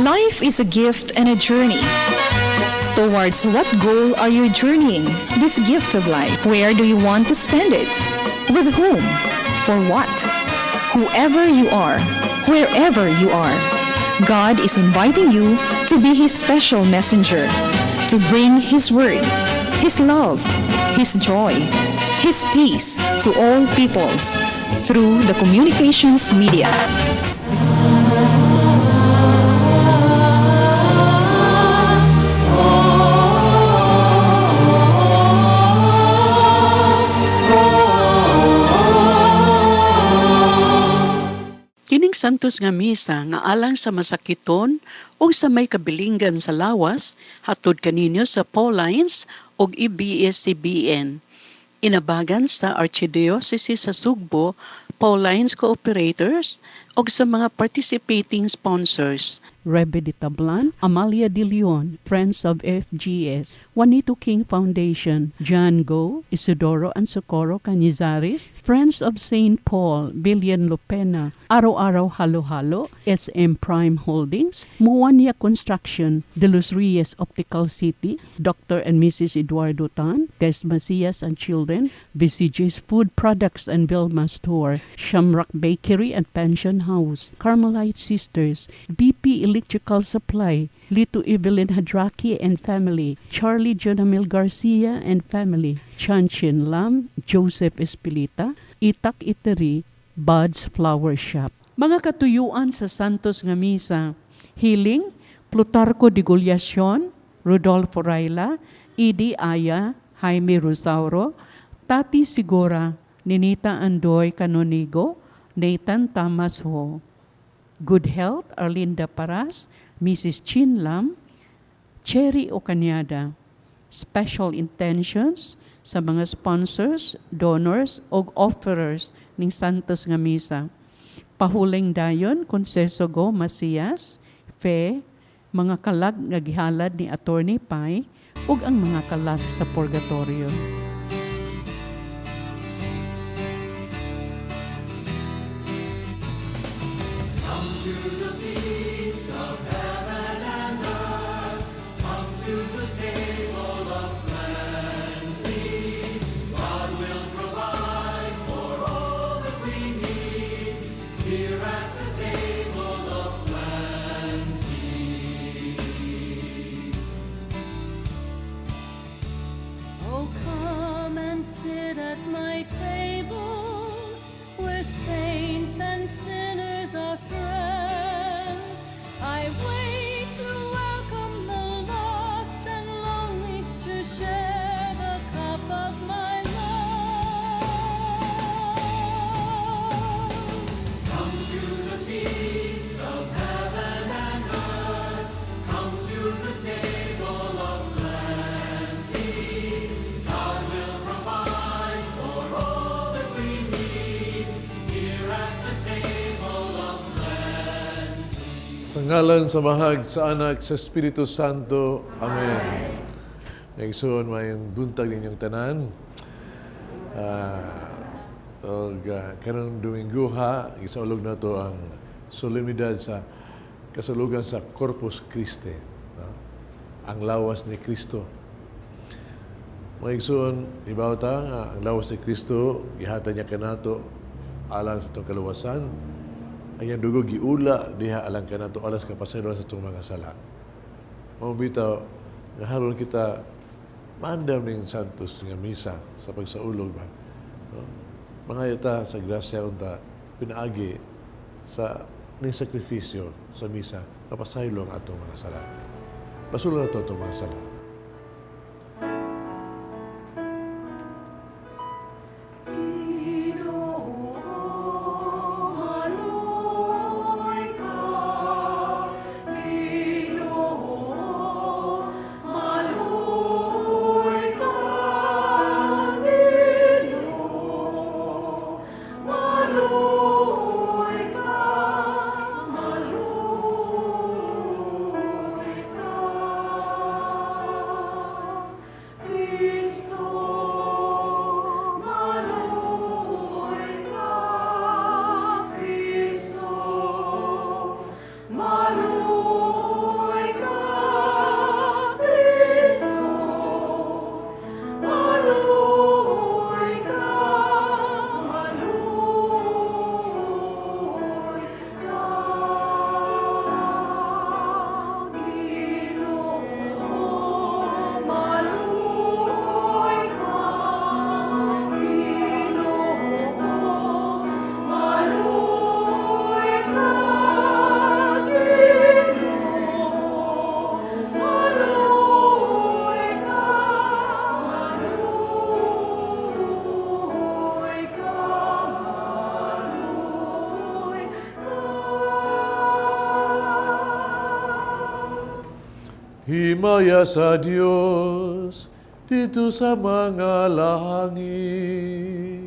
Life is a gift and a journey. Towards what goal are you journeying this gift of life? Where do you want to spend it? With whom? For what? Whoever you are, wherever you are, God is inviting you to be His special messenger, to bring His word, His love, His joy, His peace to all peoples through the communications media. Kining santos nga misa nga alang sa masakiton o sa may kabilinggan sa lawas hatod kaninyo sa Paulines o ABS-CBN. Inabagan sa Archdiocese sa Sugbo, Paulines Cooperators o sa mga participating sponsors. Rebe de Tablan, Amalia de Leon, Friends of FGS, Juanito King Foundation, John Go, Isidoro and Socorro Canizares, Friends of St. Paul, Billion Lopena, Araw-Araw Halo-Halo, SM Prime Holdings, Muania Construction, De Los Reyes Optical City, Dr. and Mrs. Eduardo Tan, Des Macias and Children, BCG's Food Products and Vilma Store, Shamrock Bakery and Pension House, Carmelite Sisters, BP Electrical Supply, Lito Evelyn Hadraki and family, Charlie Jonamil Garcia and family, Chanchin Lam, Joseph Espilita, Itak Iteri, Bud's Flower Shop. Mga katuyuan sa Santos nga Misa, Healing, Plutarco de Goliacion, Rodolfo Raila, Idi Aya, Jaime Rosauro, Tati Sigora, Ninita Andoy Canonigo, Nathan Tamas Ho. Good Health, Arlinda Paras, Mrs. Chin Lam, Cherry Ocanyada. Special intentions sa mga sponsors, donors o offerers ng Santos nga Misa. Pahuling dayon, Conceso Go Macias, Fe, mga kalag nga gihalad ni Attorney Pai ug ang mga kalag sa purgatorio. Sa ngalan sa Mahag, sa Anak, sa Espiritu Santo. Amen. Ngayon, mayong buntag ninyong tanan. Karong Domingo ha, isaulog na to ang solemnidad sa kasulugan sa Corpus Christi. Ang lawas ni Kristo. Ngayon, ibaw ta nga, ang lawas ni Kristo, ihata niya kanato alang sa itong kaluwasan. Ang dugo giula diha alang kanato alas kapasayloan sa itong mga sala. Mabitaw nga haron kita maandam ning Santos nga Misa sa pagsaulog ba. Mga yata sa grasya unta pinaagi sa ning sakrifisyo sa Misa kapasaylo ang atong mga sala. Pasulo na to itong mga sala. Malu himaya sa Diyos dito sa mga langit.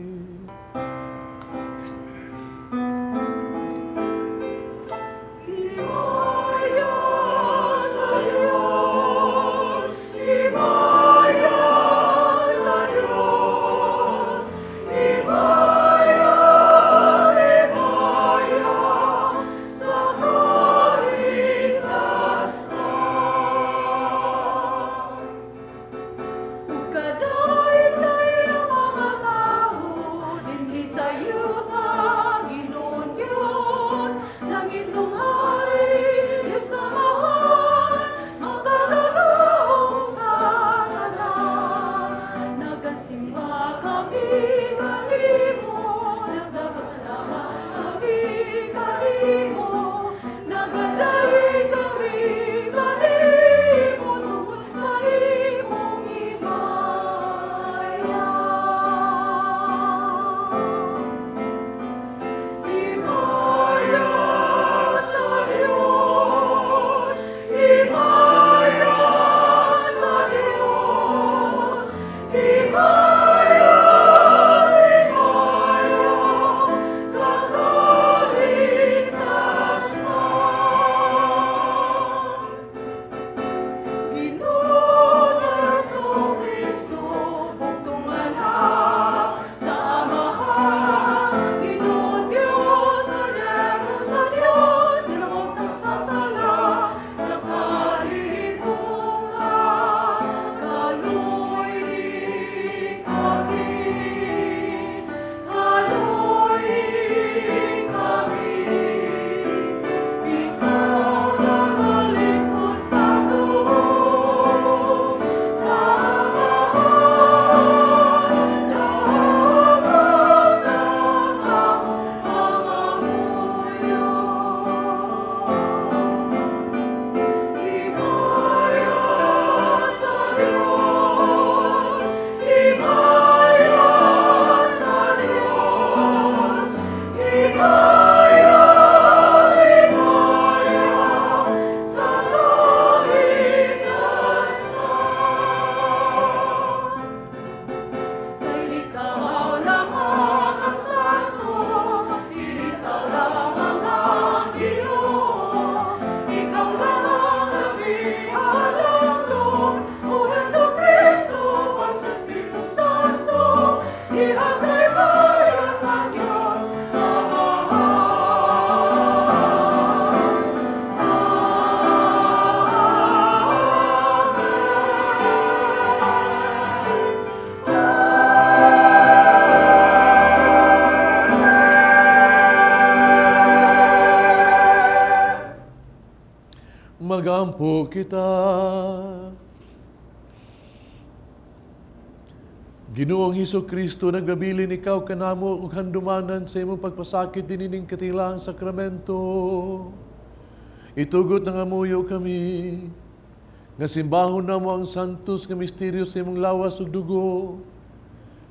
Magampo kita. Ginoong Hesus-Kristo, nagabilin ikaw kanamo ug handumanan sa imong pagpasakit dinining katilang sakramento. Itugot na nga muyo kami, nga simbahon na mo ang santos nga misteryo sa imong lawas ug dugo,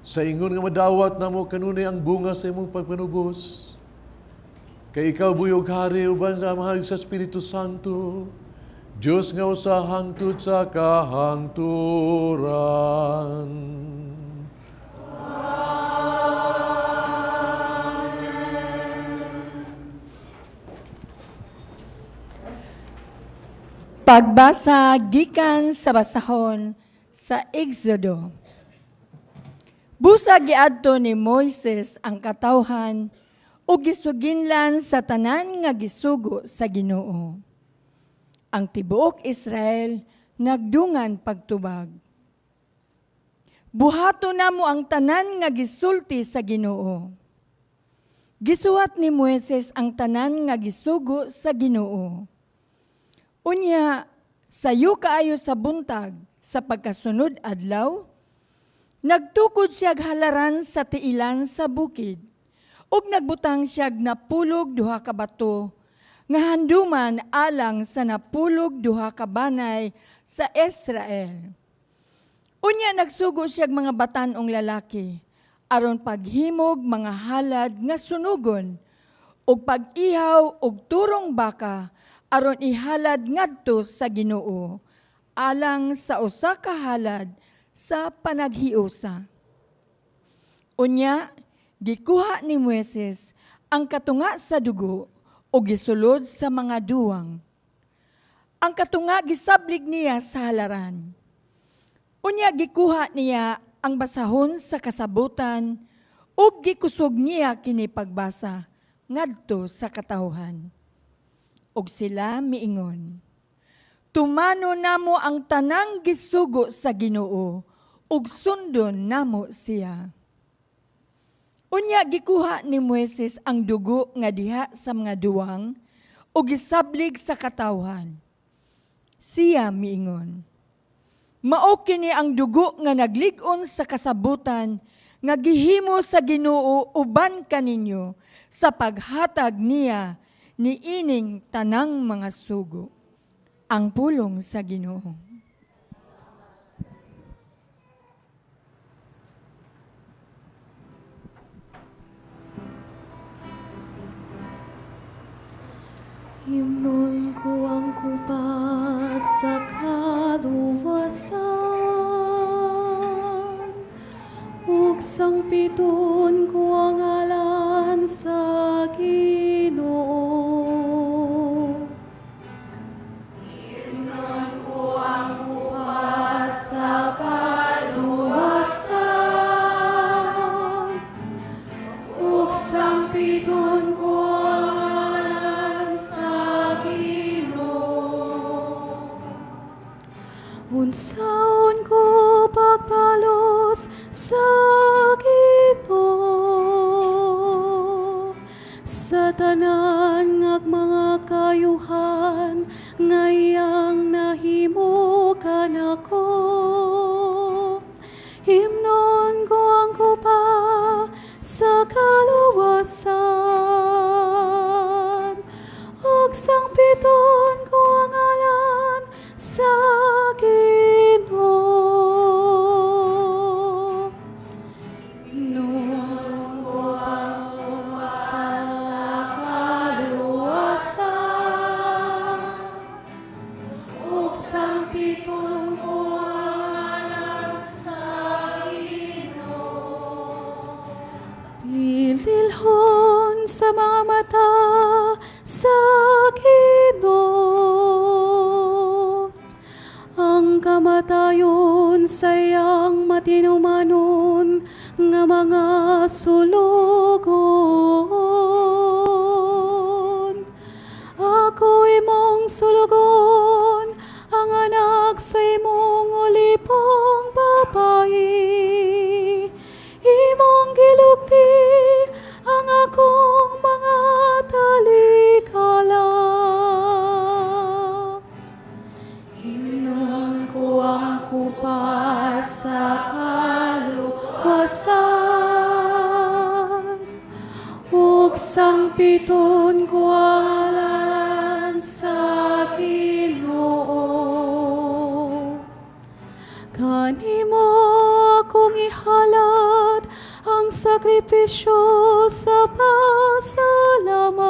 sa ingon nga madawat na mo kanunay ang bunga sa imong pagpanubos. Kay ikaw buyog hari uban sa mahal sa Espiritu Santo, Diyos nga usa hangtod sa kahangturan. Pagbasa gikan sa basahon sa Exodo. Busa giadto ni Moises ang katawhan ug gisuginlan sa tanan nga gisugo sa Ginoo. Ang tibuok Israel nagdungan pagtubag. Buhato namo ang tanan nga gisulti sa Ginoo. Gisuwat ni Moises ang tanan nga gisugo sa Ginoo. Unya, sayo kaayo sa buntag, sa pagkasunod adlaw, nagtukod siyag halaran sa tiilan sa bukid, ug nagbutang siyag napulog duha ka bato, nga handuman alang sa napulog duha ka banay sa Israel. Unya, nagsugo siyag mga batanong lalaki, aron paghimog mga halad nga sunugon, ug pag-ihaw og turong baka, aron ihalad ngadto sa Ginoo, alang sa usa ka halad sa panaghiusa. Unya, gikuha ni Moises ang katunga sa dugo o gisulod sa mga duwang. Ang katunga gisablig niya sa halaran. Unya, gikuha niya ang basahon sa kasabutan ug gikusog niya kini pagbasa ngadto sa katawhan. Ug sila miingon, tumano namo ang tanang gisugo sa Ginoo ug sundon namo siya. Unya gikuha ni Moises ang dugo nga diha sa mga duwang ug gisablig sa katawhan. Siya miingon, mao kini ang dugo nga naglig-on sa kasabutan nga gihimo sa Ginoo uban kaninyo sa paghatag niya ni ining tanang mga sugo. Ang pulong sa Ginoo. Himnon ko ang kupas sa kaluwasan, ug sangpiton ko ang ngalan sa Ginoo. Himnon ko ang kupas sa kaluwasan, ug sangpiton ko ang unsaon ko pagpalos sa Ginoo sa tanan ng mga kayuhan ngayang nahimo kanako. Himnon ko ang kupa sa kaluwasan ug sangpiton ko ang ngalan sa Ginoo. Himnon ko sa kaluwasan ug sangpiton ko ang ngalan sa Ginoo. Pililhon sa mga mata sa Ginoo ang kamatayon sayang matinumanon nga mga sulugon. Ako imong sulugon, ang anak sa imong ulipong babayi. Imong gilugti ang akong mga talikala. Himnon ko ang kupas sa kaluwasan ug sangpiton ko ang ngalan sa Ginoo. Kanimo akong ihalat ang sakripisyo sa pasalamat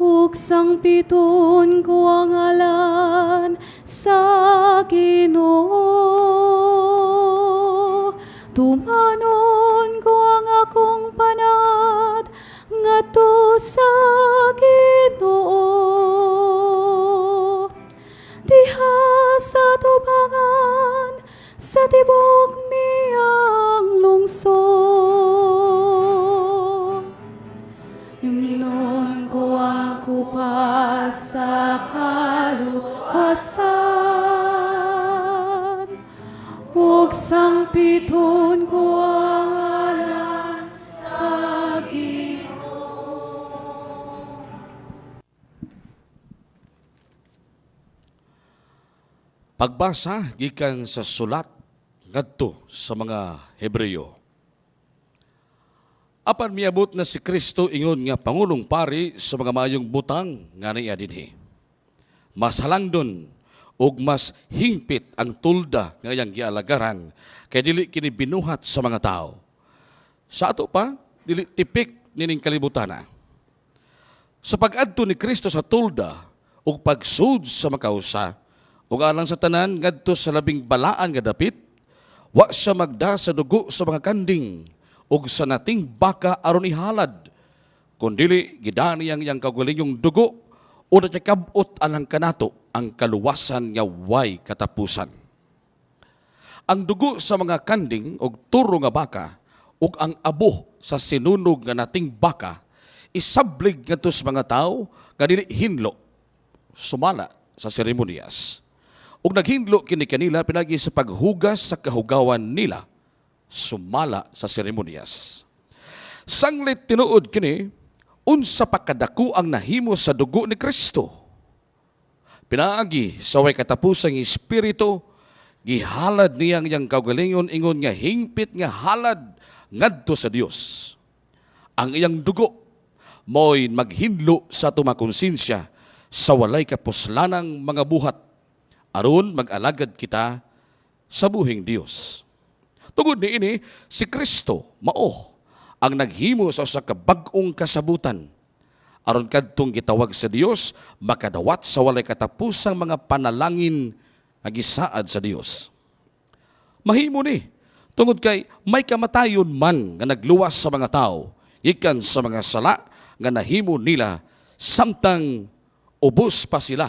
ug sangpiton ko ang ngalan sa Ginoo. Tumanon ko ang akong panat ngadto sa Ginoo. Diha sa tubangan sa tibok niyang lungsod. Himnon ko ang kupas sa kaluwasan ug sangpiton ko ang ngalan sa Ginoo. Pagbasa gikan sa sulat ngadto sa mga Hebreyo. Apan miabot na si Kristo ingon nga Pangulong Pari sa mga mayong butang nga niya dinhi. Mas halangdon ug mas hingpit ang tulda nga iyang gialagaran kay dili kini binuhat sa mga tao. Sa ato pa, dili tipik nining kalibutana. Sa pag-adto ni Kristo sa tulda ug pagsud sa makausa, ug alang sa tanan ngadto sa labing balaan nga dapit, wa siya magda sa dugo sa mga kanding ug sa nating baka aron ihalad, kundili gidani ang iyang kaugalingong dugo o nakikabot alang kanato ang kaluwasan nga way katapusan. Ang dugo sa mga kanding ug turo nga baka ug ang abo sa sinunog nga nating baka isablig ngadto sa mga tawo nga dili hinlo sumala sa seremonyas. Ug naghinlo kini kanila pinagi sa paghugas sa kahugawan nila sumala sa seremonyas. Sanglit tinuod kini unsa pa kadako ang nahimo sa dugo ni Kristo. Pinaagi sa way katapusang espiritu gihalad niyang iyang kaugalingon ingon nga hingpit nga halad ngadto sa Dios. Ang iyang dugo mo'y maghinlo sa tumakonsensya sa walay kapuslanang mga buhat aron mag-alagad kita sa buhing Dios. Tungod niini si Kristo mao ang naghimo sa usa ka bag-ong kasabutan aron kadtong gitawag sa Dios makadawat sa walay katapusang mga panalangin nga gisaad sa Dios. Mahimo ni tungod kay may kamatayon man nga nagluwas sa mga tao ikan sa mga sala nga nahimo nila samtang ubos pa sila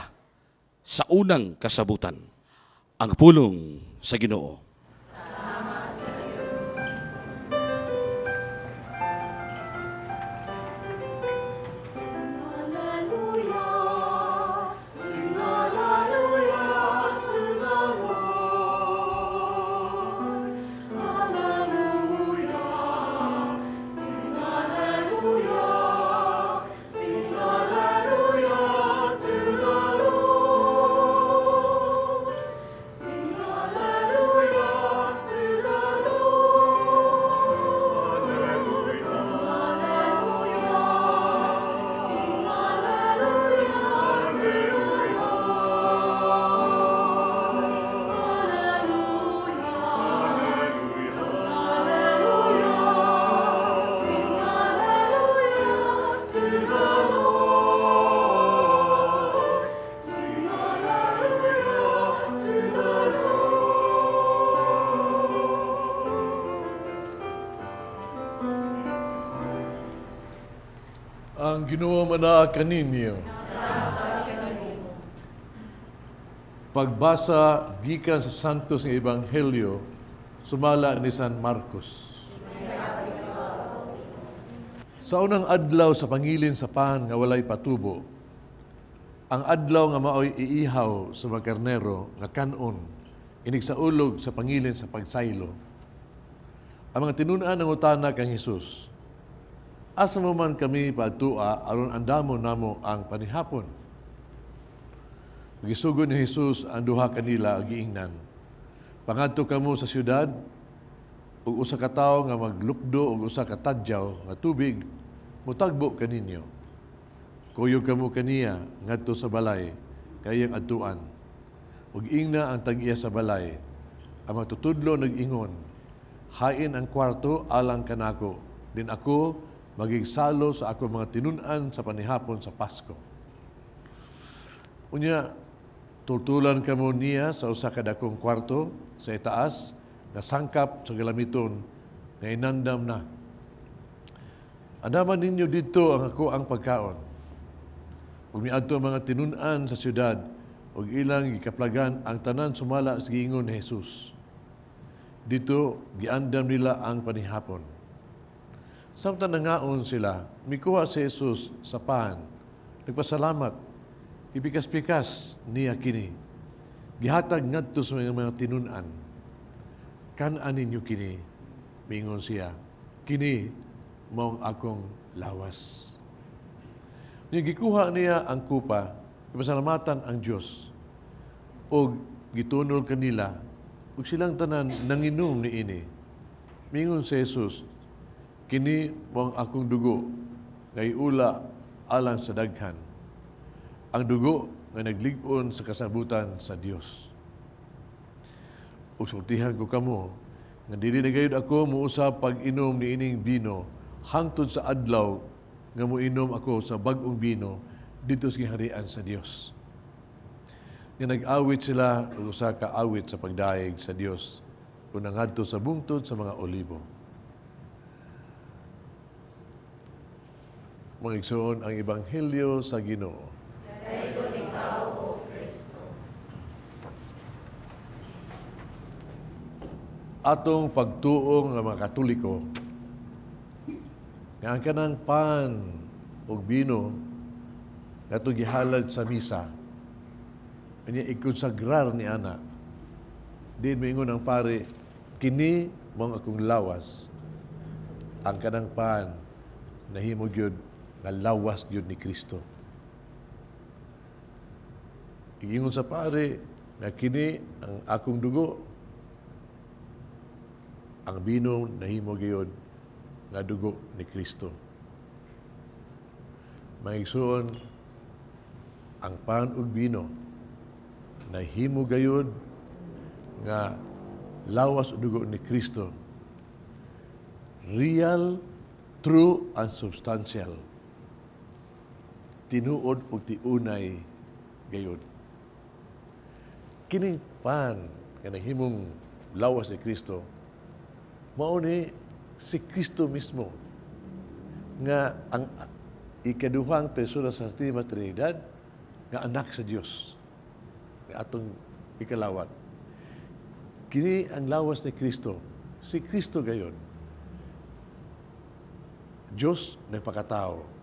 sa unang kasabutan. Ang pulong sa Ginoo. Ang Ginoo manaa kaninyo. Pagbasa gikan sa Santos nga Ebanghelyo sumala ni San Marcos. Sa unang adlaw sa pangilin sa pan nga walay patubo, ang adlaw nga maoy iihaw sa mga karnero nga kanon inig sa ulog sa pangilin sa pagsaylo. Ang mga tinun-an ng utana kang Hesus, asa mo man kami pagtua aron andamon namo ang panihapon. Gisugod ni Hesus ang duha kanila giingnan. Pangadto kamo sa syudad ug usa ka tawo nga maglukdo ug usa ka tadyaw nga tubig mutagbo kaninyo. Kuyog kamo kaniya ngadto sa balay kayang adtuan. Ug ingna ang tag-iya sa balay. Ang matutudlo nag-ingon, hain ang kwarto alang kanako, din ako magigsalo sa ako mga tinun-an sa panihapon sa Pasko. Unya, tultulan kamo niya sa usa ka dakong kwarto sa itaas nga sangkap sa galamiton nga inandam na. Andaman ninyo dito ang ako ang pagkaon. Ug miadto ang mga tinun-an sa syudad ug ilang gikaplagan ang tanan sumala sa giingon ni Hesus. Dito giandam nila ang panihapon. Samtang nangaon sila, mikuha si Jesus sa pan, nagpasalamat, ipikas-pikas niya kini. Gihatag ngadto sa mga tinun-an. Kan-an ninyo kini, mingon siya, kini maong akong lawas. Gikuha niya ang kupa, ipasalamatan ang Diyos, o gitunol kanila, ug silang tanan nanginom ni ini. Mingon si Jesus, kini mo ang akong dugo, ngay ula alang sa daghan. Ang dugo nga naglig-on sa kasabutan sa Dios. Ug sultihan ko kamo, nga dili na gayud ako muusab pag-inom ni ining bino, hangtod sa adlaw nga muinom ako sa bag-ong bino dito sa giharian sa Dios. nga nag-awit sila og usa ka awit sa pagdaig sa Dios kung nangadto sa bungtod sa mga olibo. Mangigsuon ang ebanghelyo sa Ginoo. Atong pagtuong nga mga Katoliko nga ang kanang pan ug bino nga itong gihalad sa misa kanya ikonsagrar ni ana din moingon ang pare kini mao ang akong lawas ang kanang pan nahimo gyud nga lawas gyud ni Kristo. Igingon sa pare nga kini ang akong dugo, ang bino nahimo gyud nga dugo ni Kristo. Maigsoon ang pan ug bino nahimo gayud nga lawas ug dugo ni Kristo. Real, true, and substantial. Tinuod ug tiunay gayud. Kining pan nga nahimong lawas ni Kristo mao ni si Kristo mismo nga ang ikaduhang persona sa Santísima Trinidad nga anak sa Dios nga atong ikalawat. Kini ang lawas ni Kristo, si Kristo gayon. Dios nagpakatao.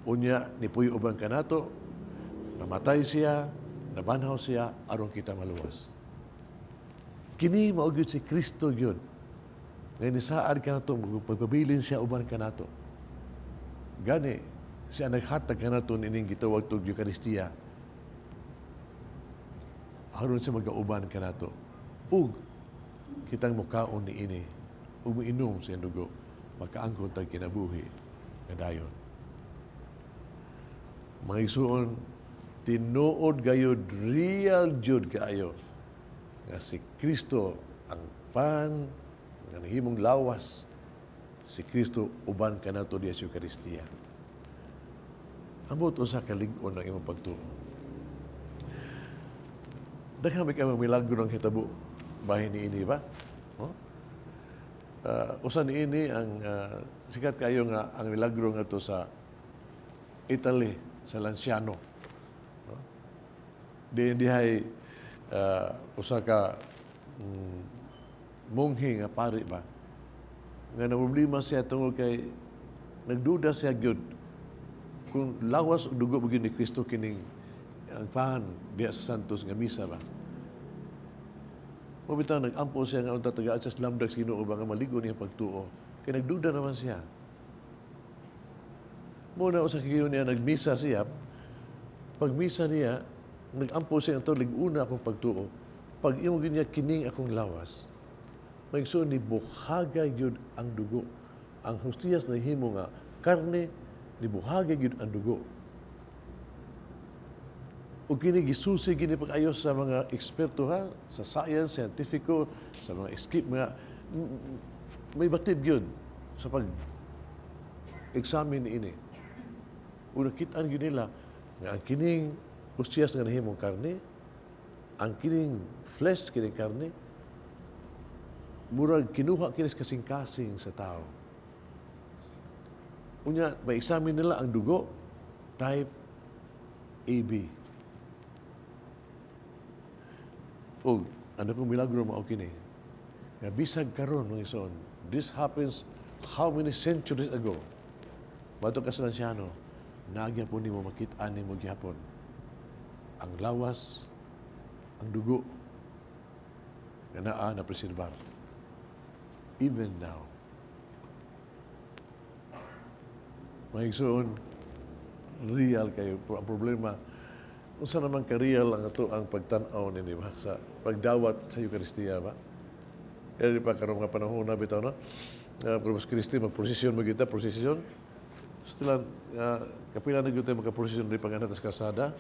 Unya nipuy ubang kanato, namatay siya, nabanhaw siya aron kita maluwas. Kini mao gyud si Kristo gyud. Ngayon nisaad ka na ito, pagpabilin siya uban ka na ito. Gani, siya naghatag ka na ito nining gitawag ito Eucharistia. Haron siya mag-auban ka na ito. Ug, kitang mukaon ni ini, ug mainom siya dugo, makaangkot ang kinabuhi na dayon. Mga isuon, tinuod gayod, real jud kaayo, nga si Kristo ang pan nga nahimong lawas si Kristo uban kanato diya sa Eucharistia. Amot usa ka lig-on ang imong pagtuo. Daghang may kamang milagro ng hitabo bahin ni ini ba? Usa ni ini ang sikat kayo nga ang milagro nga to sa Italy, sa Lanciano. Dihay usa ka munghi nga pari ba nga naproblema siya tungod kay nagduda siya gyud kung lawas ug dugo gyud ni Kristo kining ang pan diya sa Santos nga misa ba. O bitaw nag-ampo siya nga unta tagaan sa lamdag sa Ginoo ba nga maligo niya pagtuo kay nagduda naman siya. Muna usa kayo niya nagmisa siya, pag misa niya nag-ampo siya ito lig-una akong pagtuo. Pag imo niya kining akong lawas, maigsoon ni buhagay yun ang dugo. Ang hostiyas na himo nga karne, ni buhagay yun ang dugo. O kini gisusi gini pag-ayos sa mga eksperto ha, sa science, scientifico, sa mga skip mga may batid yun sa pag-examine ini. O nakitaan yun nila nga ang kining hostiyas nga nahimong karne, ang kining flesh, kining karne, murag kinuha kinis kasing-kasing sa tao. Unya, ma-examine nila ang dugo, type AB. O, ano kong milagro mao kini? Nga bisag karon ng ison. This happens how many centuries ago? Bato ka sa Lanciano, nagya po ni mo makit-an ni mo gihapon. Ang lawas, ang dugo, nga naa na preserbar. Even now. Mahigsoon, real kayo. Ang problema, unsa naman ka-real ang ito ang pagtanaw nini ba? Sa pagdawat sa Eucharistia ba? Kaya di pa karong nga panahon na bitaw na. Corpus Christi, mag-prosesyon mo kita, prosesyon. Still, kapila na kita magka-prosesyon di panganat sa kasada.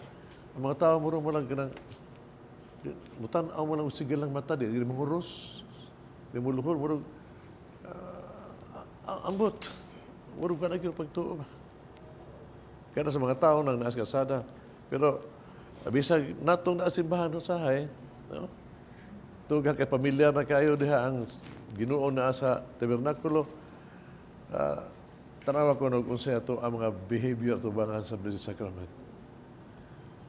Ang mga tao mo lang kanang mutanaw mo lang sigil lang mata, di manguros, di mo luhor, murag ambot. Murag ka na yung pagtuo ba? Kaya sa mga tao nang naas kasada. Pero Bisag natong naasimbahan sa sahay, no? Tuga kay pamilyar na kayo diha ang Ginoo na sa tabernakulo. Tanawa ko kung sa ito ang mga behavior tubangan sa Blessed Sacrament.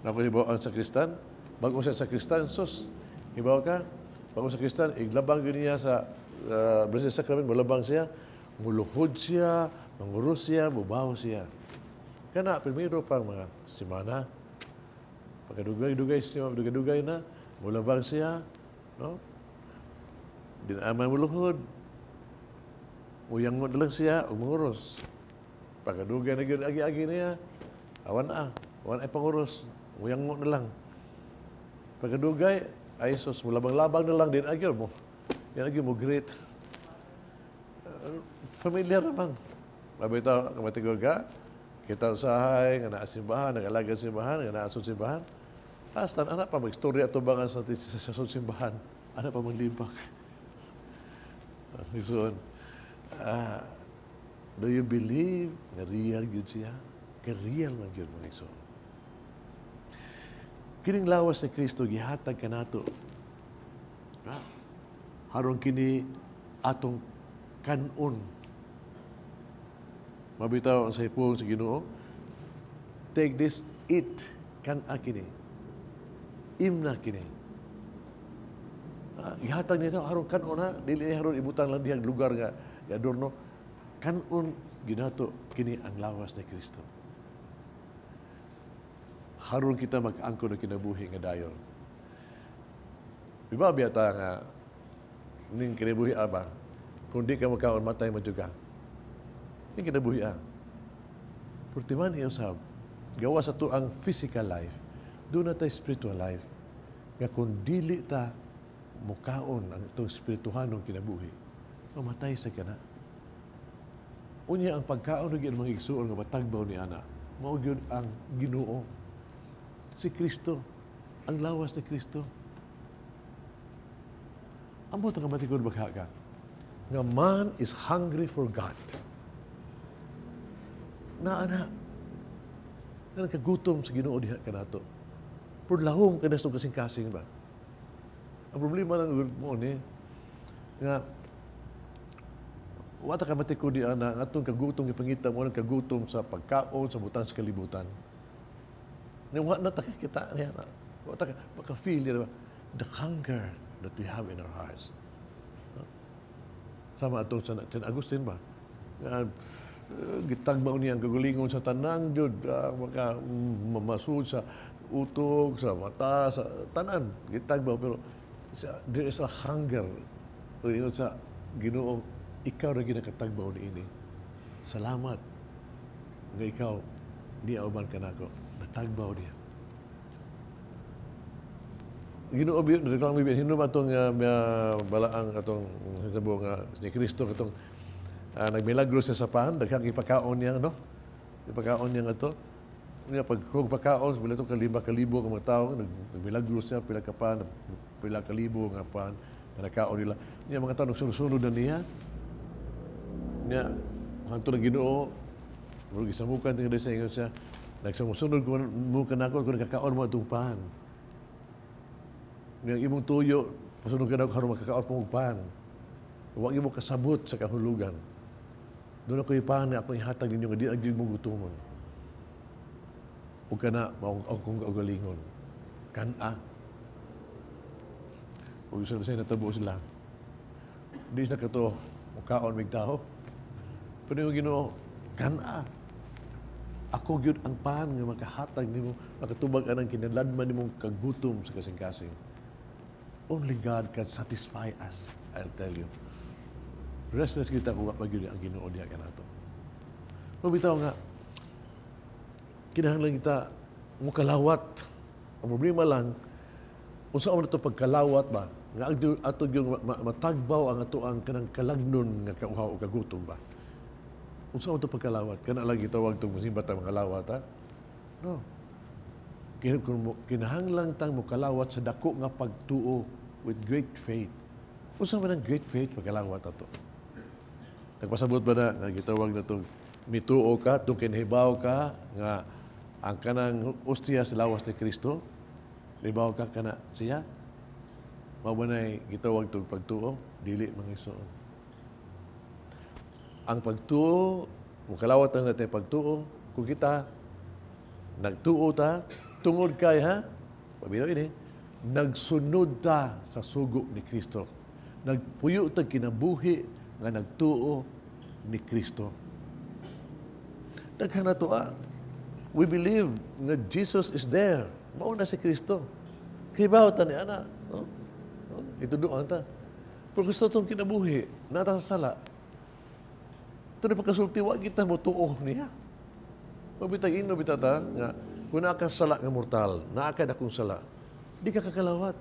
Nakulibaw ang sakristan, bago siya sakristan, sus, ibaw ka, bago sakristan, iglabang yun niya sa Blessed Sacrament, malabang siya, muluhod siya, mangurus siya, mubaho siya. Kana, primero pang mga simana, pagkadugay-dugay siya, dugay-dugay na, mulabang siya, no? Dinaman muluhod, uyangon lang siya, o mangurus. Pagkadugay na agi-agi niya, awan ay panguros, uyangon na lang. Pagkadugay, ay sus, mulabang-labang na lang din, agyo mo. Yan agyo mo, great. Familiar naman. Mabitaw, kamatigod ka, kita usahay, nga naasimbahan, nag-alaga simbahan, nga naasod simbahan. Basta, anak pa, mag-istorya ito ba nga sa simbahan? Anak pa, maglimbak. Isuon. Do you believe na real yun siya? Ka-real man yun, mga isuon. Kining lawas ni Kristo, gihatag ka nato. Harong kini atong kanon. Mabitaw ang sahipong sa Ginoo. Take this, eat, kan-a kini. Imna kini. Ihatag niya harong kanon ha. Dili harong ibutang lang dihang lugar nga adorno. Kanon ginato kini ang lawas ni Kristo. Harong kita mag-angko na kinabuhi nga dayon. Diba biyata nga ning kinabuhi aba, kung di ka magkaon matay madjuga. Ning kinabuhi a. Purtiman iyo sab, gawa sa to ang physical life, doon na tayo spiritual life. Nga kung dili ta mukaon ang itong spirituhanong kinabuhi, mamatay sa kana. Unya ang pagkaon ng mga igsuon nga matagbaw ni ana, mao gyud ang Ginoo. Si Kristo, ang lawas ni Kristo. Amo ta matikod bagha ka. Nga man is hungry for God. Na ana, na nagkagutom sa Ginoo diha kanato. Por lahong ka na sa kasing-kasing ba? Ang problema lang mo ni, nga, wata ka matikod di ana, nga itong kagutom, ipangita mo ng kagutom sa pagkaon, sa butang sa kalibutan. Nga na takakita niya, wata ka, maka-feel niya, the hunger that we have in our hearts. Sama itong San Agustin ba? Nga, gitagbaw niya ang kagulingon sa tanang jud, maka mamasud sa utog, sa mata, sa tanan, gitagbaw. Pero there is a hunger sa Ginoong ikaw na ginakatagbaw ni ini. Salamat nga ikaw di auban ka nako. Natagbaw niya. Ginoo biyo reklam biyo hinum atong balaang atong hitabo nga ni Kristo katong nagmilagro siya sa pan, daghang ipakaon niya no. Ipakaon niya nga to. Niya pag kung pakaon bila to kalibo ka mga tawo nagmilagro siya pila ka pan, pila ka libo nga pan nakaon nila. Niya mga tawo nagsunod na niya. Niya hanto na Ginoo murag gisamukan tingod sa ingon siya. Nagsunod ko mo kanako kung nakakaon mo atong pan. Nga imong tuyo, pasunod ka na karon makakaon pong pan. Huwag mo kasabot sa kahulugan. Doon ako ipan na ako ihatag ninyo nga di agdi mo gutumon. O ka na, akong kaugalingon. Kan-a. O gusto na siya natabo sila. Di na kato, makaon mig tao. Pero yung Ginoo, kan-a. Ako gyud ang pan nga makahatag nimo, makatubag anang kinaladman nimong kagutom sa kasing-kasing. Only God can satisfy us, I'll tell you. Restless kita kung pag yun ang Ginoo diha kanato. Mabitaw nga, kinahanglan kita mukalawat. Ang problema lang, unsa man ito pagkalawat ba, nga ato yung matagbaw ang ato ang kanang kalagnon nga kauhaw o kagutom ba. Unsa man ito pagkalawat, kana lang gitawag itong musimbat ang mga lawat ha? No. Kinahanglan tang mukalawat sa dako nga pagtuo with great faith. Unsa man ang great faith pagkalawat ato? Nagpasabot ba na nga gitawag na itong mituo ka, itong kinahibaw ka nga ang kanang ostya sa lawas ni Kristo, Libaw ka kana siya. Mabanay gitawag tog pagtuo, dili mangisuon. Ang pagtuo, mukalawat na natin pagtuo, kung kita nagtuo ta, tungod kay ha, pabilo ini, nagsunod ta sa sugo ni Kristo. Nagpuyo ta kinabuhi nga nagtuo ni Kristo. Daghang natua, we believe nga Jesus is there. Mao na si Kristo. Kay bawat ni ana, no? Ito doon ta. Pero gusto itong kinabuhi, nata sa sala. Ito na pagkasulti, wag kita mo tuo niya. Mabitag ino bitata nga, kung naaka sala nga mortal, naaka na kong sala, di ka kakalawat.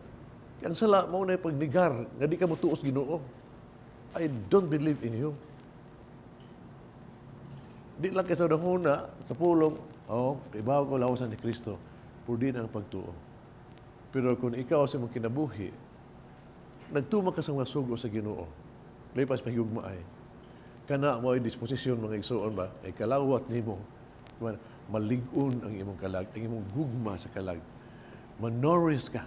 Kaya ang sala, mauna yung pagnigar, nga di ka mo tuos Ginoo. I don't believe in you. Di lang kayo sa dahuna, sa pulong, ibaw ko lawasan ni Kristo, puro din ang pagtuo. Pero kung ikaw sa mong kinabuhi, nagtuma ka sa mga sugo sa Ginoo. Lipas pa higugma ay. Kana mo ay disposisyon mga igsoon ba? Ay kalawat nimo. Malig-on ang imong kalag, ang imong gugma sa kalag. Manoris ka.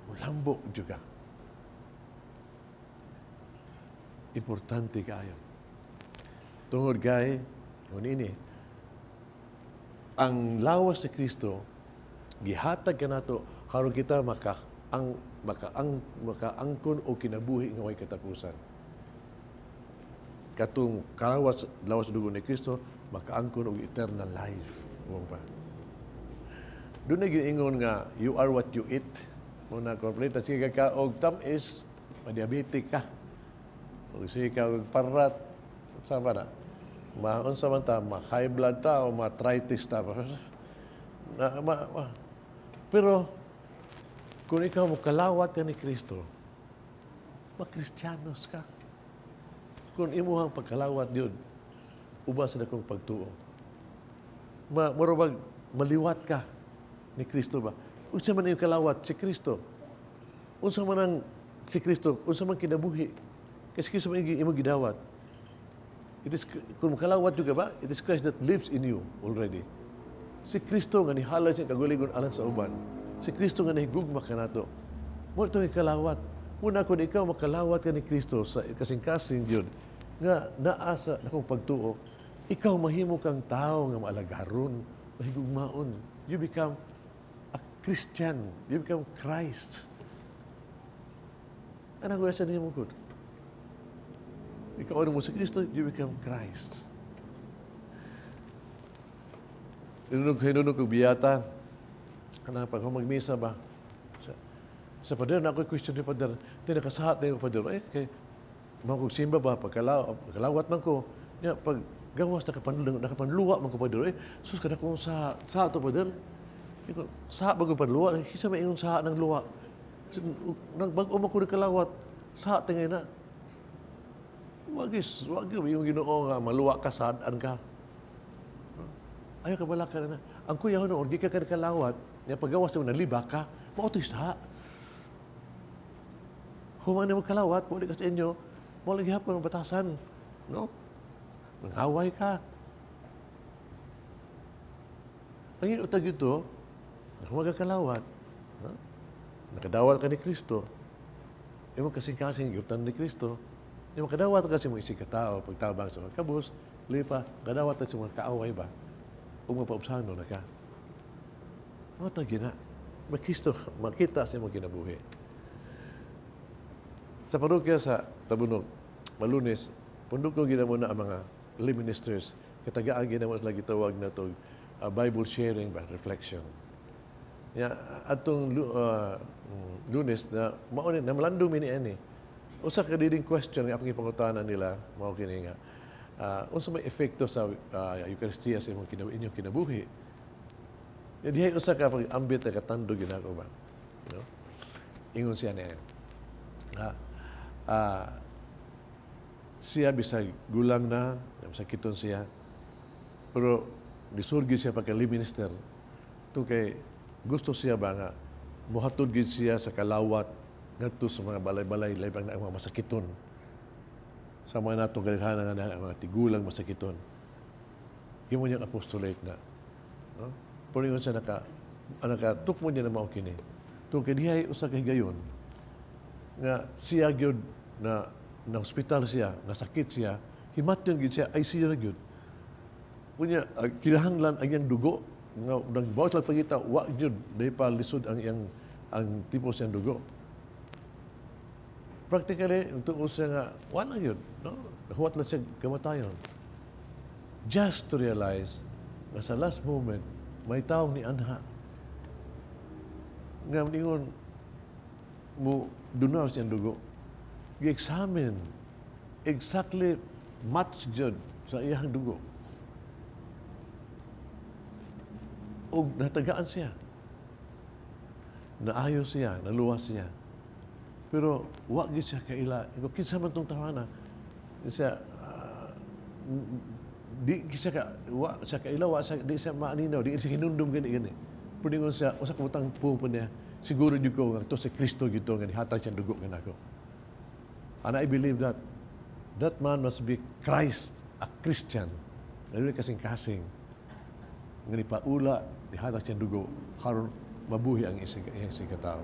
Mulambo juga. Importante kayo. Tungod kay, ini, ang lawas sa Kristo, gihatag ka nato, harong kita makaangkon o kinabuhi nga way katapusan. Katong lawas dugo ni Kristo, makaangkon og eternal life. Mo ba? Doon na giningon nga, you are what you eat. Muna complete, sige ka og tamis, madiabetic ka. O sige ka og parat, sama na. Unsa man ta, high blood ta o arthritis ta. Pero, kung ikaw mo kalawat ka ni Kristo, makristiyanos ka. Kung imuhang pagkalawat yun, uba sa dakong pagtuo. Marubag, maliwat ka ni Kristo ba? Unsa man yung kalawat? Si Kristo. Unsa man ang si Kristo? Unsa man kinabuhi? Kasi Kristo man yung gidawat. Kung kalawat juga ba, it is Christ that lives in you already. Si Kristo nga nihalay siya kaguligon alang sa uban. Si Kristo nga nahigugma ka nato. Mo ito kalawat. Muna kung ikaw makalawat ka ni Kristo sa kasing-kasing yun, nga naasa na kong pagtuo, ikaw mahimo kang tao nga maalagaron, mahigugmaon. You become a Christian. You become Christ. Anong wala sa niya mo good? Ikaw ano mo sa Kristo, you become Christ. Hinunong kong biyata, pag magmisa ba? Sa pader, na ako'y question ni pader, tinakasahat na yung pader. Kay makagsimba ba, pagkalawat man ko, pag gawas, nakapanluwa man ko pader. Sus, kada kong sa ito pader. Sa bagong panluwa, kisa may yung sa ng luwa. Nagbag-o man ko kalawat, sa tingay na. Wag yung Ginoo nga, maluwa ka, sadaan ka. Ayaw ka bala ka na. Ang kuya ko noon, di ka kalawat, paggawas mo, naliba ka, mautoy sa. Kung ano mo kalawat, muli ka sa inyo, muli gihapon ang batasan. No? Nangaway ka. Ang inutag ito, magkakalawat. No? Nakadawat ka ni Kristo. Yung kasing-kasing yutan ni Kristo. Yung makadawat ka sa mga isig katao, pagtabang sa mga kabus, lipa, kadawat ka sa mga kaaway ba? O mapaupsano na ka. Ano ito gina? Makita sa mga kinabuhi. Sa parokya sa Tabunog, Malunes, pundok ko ginamo na ang mga lay ministers, katagaan ginamo sila gitawag na ito, Bible sharing ba, reflection. Atong Lunes, na maunin, na malandong mini usa ka diding question nga apang ipangutanan nila, mao kini nga, unsa may epekto sa Eucharistia sa inyong kinabuhi. Dihay usa ka pag-ambit na katando ginako ba? No? Ingon siya niya. Siya bisag gulang na, sakiton siya, pero disurgi siya pagka-lay minister. Ito kay gusto siya ba nga, muhatod gid siya sa kalawat ngadto sa mga balay-balay, laibang na mga masakiton. Sa mga natong galihana nga mga tigulang masakiton. Yung niyang apostolate na. No? Pero yun siya tukmo niya na mao kini. Tungod kay dihay usa ka higayon nga siya gyud na hospital siya, nasakit siya, himatyon gyud siya, ICU na gyud. Unya kinahanglan ang iyang dugo nga nagbawas lang pagita wa gyud dahil pa lisod ang tipo siyang dugo. Practically, tungkol siya nga, wala yun. No? Huwat lang siya kamatayon. Just to realize na sa last moment, may taong ni Anha nga ningon mo donar siyang dugo. I-examine exactly match jud sa iyang dugo. O natagaan siya. Naayos siya, naluwas siya. Pero wa gyud siya kaila. Ikaw kinsa man tong tawana siya di siya ka wa siya kaila wa siya di siya maaninaw di siya hinundom gani. Puningon siya usa ka butang po niya. Siguro jud ko nga to si Kristo gito nga hatag siya dugo nga nako. And I believe that man must be Christ, a Christian. Dili kasing-kasing nga ni paula dihatag siya dugo haron mabuhi ang isang katao.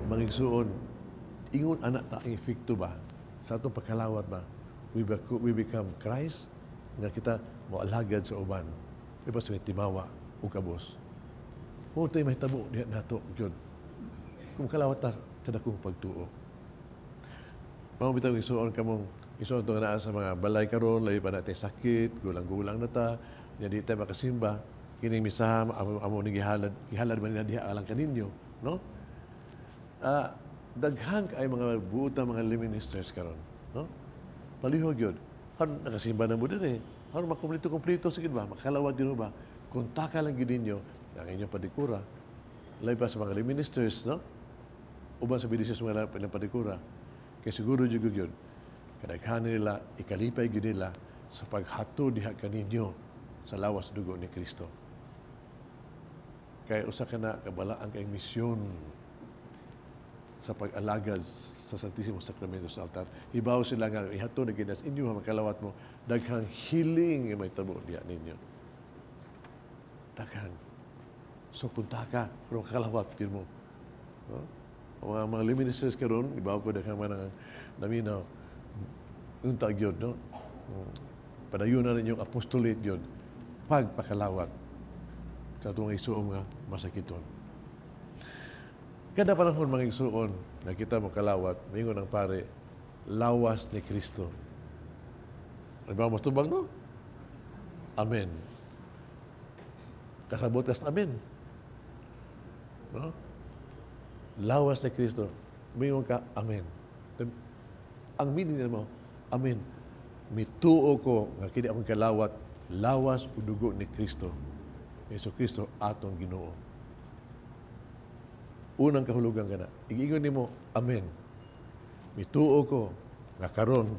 Mangigsuon, ingon anak ta ang efekto ba sa atong pagkalawat ba we become Christ nga kita moalagad sa uban iba sa timawa o kabos mo tay mahitabo diha nato gyud kung kalawat ta sa dakong pagtuo mao bitaw igsuon kamong igsuon to nga naa sa mga balay karon labi pa natin sakit gulang-gulang na ta nya di ta makasimba kining misaha amo ni gihalad man diha alang kaninyo no. Daghan kay mga buta mga ministers karon, no? Palihog yun. Haron nakasimba na mo din eh. Haron makumpleto sige ba? Makalawat din ba? Kung taka lang gid ninyo ang inyong padikura. Labi pa sa mga ministers, no? Uban sa bidis sa mga padikura. Kay siguro jud yun. Kadaghan nila ikalipay gid nila sa paghatod diha kaninyo sa lawas dugo ni Kristo. Kay usa ka na kabalaan kay misyon sa pag-alagad sa Santisimo Sakramento sa altar. Hibaw sila nga, ihato na ginas inyo, makalawat mo, daghang healing nga may tabo diya ninyo. Daghang. So, punta ka, pero kakalawat din mo. No? O mga ministers karon ibaw ko daghang manang naminaw, untag yun, no? Padayunan ninyong apostolate yun, pagpakalawat sa itong isuong nga masakiton. Kada panahon mga igsuon na kita mo kalawat, mingon ang pare, lawas ni Kristo. Ano ba mas tubang no? Amen. Kasabot kas amen. No? Lawas ni Kristo. Mingon ka, amen. Ang meaning mo, amen. Mituo ko nga kini akong kalawat, lawas o dugo ni Kristo. Yesu Kristo atong Ginoo. Unang kahulugan ka na. Igingon ni mo, amen. Mituo ko nga karon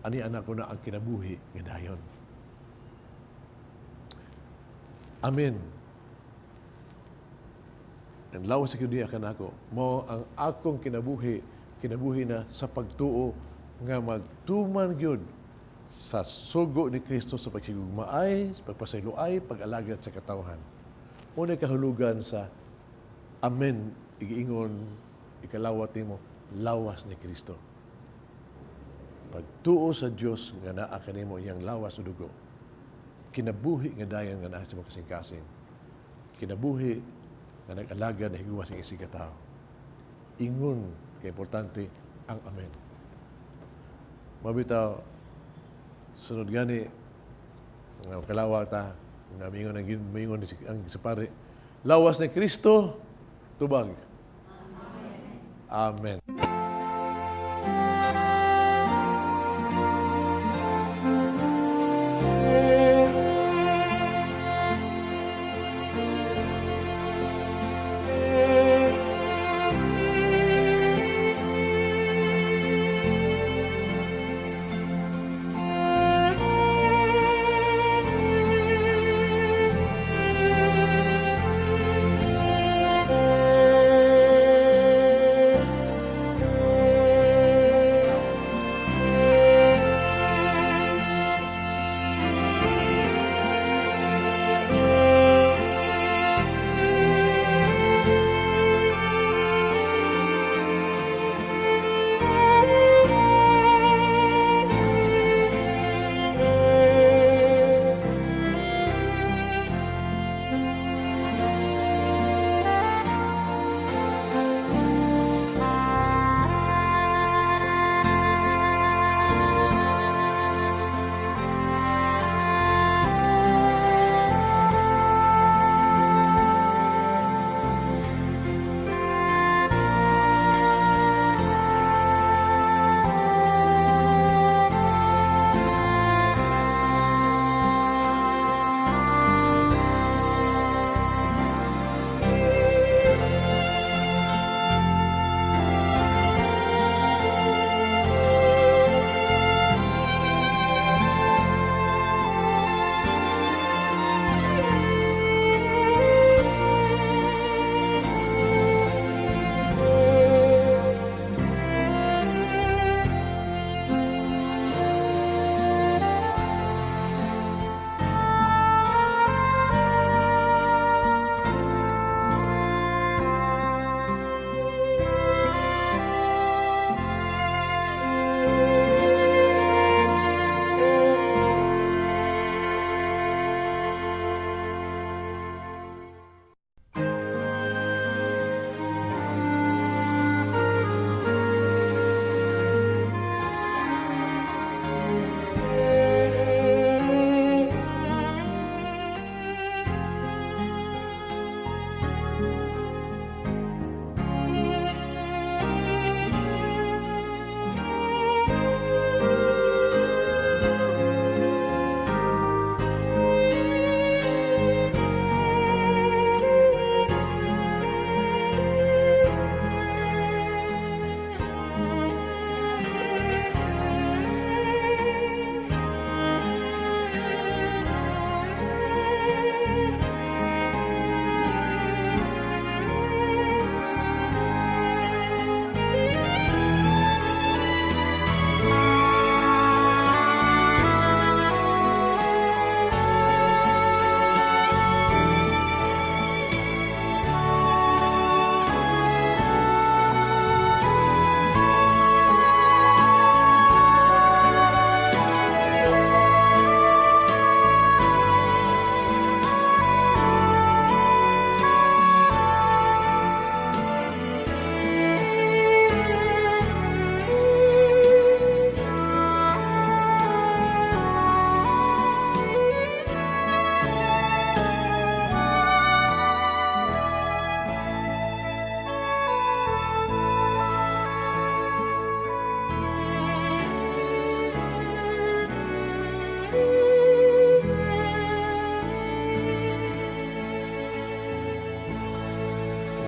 ani anak ko na ang kinabuhi nga dayon. Amen. Ang lawas sa kiniya ka na ako, mo ang akong kinabuhi na sa pagtuo nga magtuman gyud sa sugo ni Kristo sa pagsigugmaay, sa pagpasayloay, pag-alagad sa katawhan. Unang kahulugan sa amen, igiingon, ikalawat nimo, lawas ni Kristo. Pagtuo sa Dios nga naa kanimo iyang lawas o dugo. Kinabuhi nga dayon nga naa sa mga kasing-kasing. Kinabuhi nga nag-alagad na higugma sa isig katao. Ingon kay importante ang amen. Mabitaw sunod gani nga kalawat ta nga mingon ang sa pare, lawas ni Kristo tubag. Amen.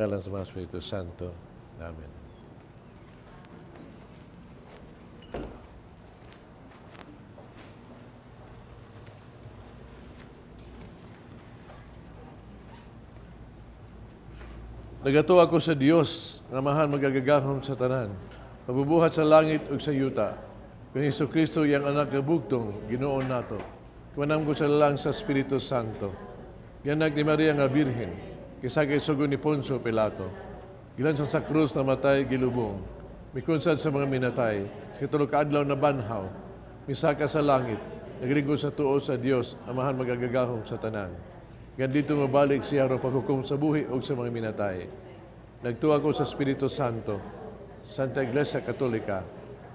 ngalan sa mga Espiritu Santo. Amen. Nagato ako sa Dios nga mahal magagagahom sa tanan, pagbubuhat sa langit ug sa yuta. Kung Kristo yang anak nga bugtong, Ginoon nato. Kumanam ko sa lalang sa Espiritu Santo. Yanak ni Maria nga Birhen, kisa kay sugo ni Poncio Pilato. Gilansan sa krus na matay gilubong. Mikunsad sa mga minatay, sa katulog kaadlaw na banhaw. Misaka sa langit, naglingkod sa tuo sa Dios, ang mahal magagagahom sa tanan. Gandito mabalik siya ro paghukom sa buhi o sa mga minatay. Nagtuwa ko sa Espiritu Santo, Santa Iglesia Katolika,